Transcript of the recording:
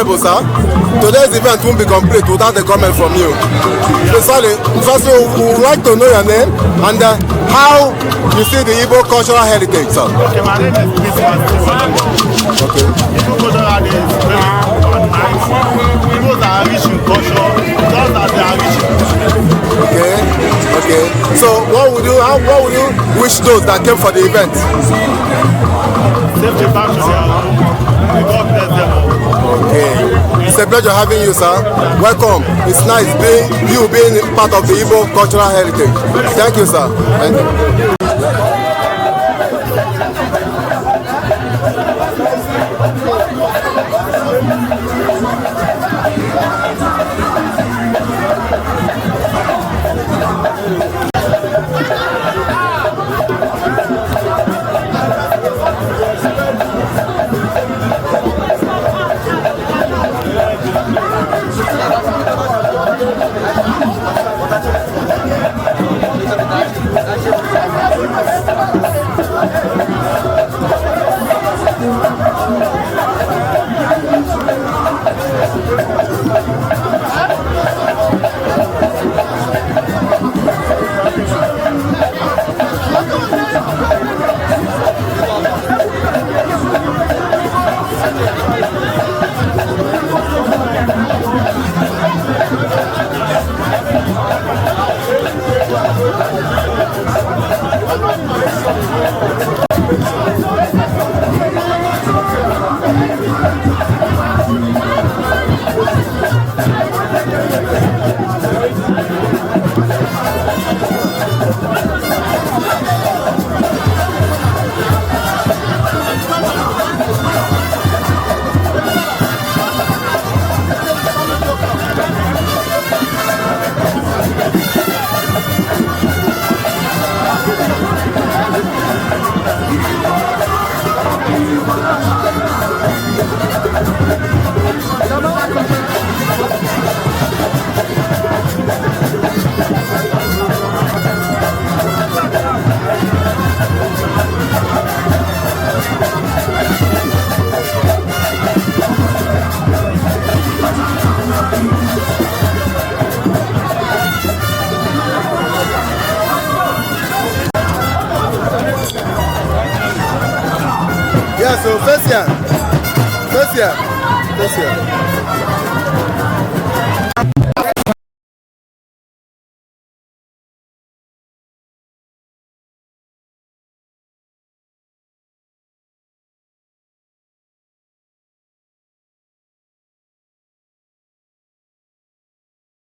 commendable, sir. Today's event won't be complete without a comment from you. Firstly, we would like to know your name and how you see the Igbo cultural heritage, sir. Okay, my name is Peter. Okay. Igbo cultural heritage is very nice. Igbos are rich in culture, just as they are rich in food. Okay. Okay. So what would you wish those that came for the event? Safety back to their home. May God bless them all. Okay. It's a pleasure having you, sir. Welcome. It's nice being part of the Igbo cultural heritage. Thank you, sir. Thank you. Yeah, so first year.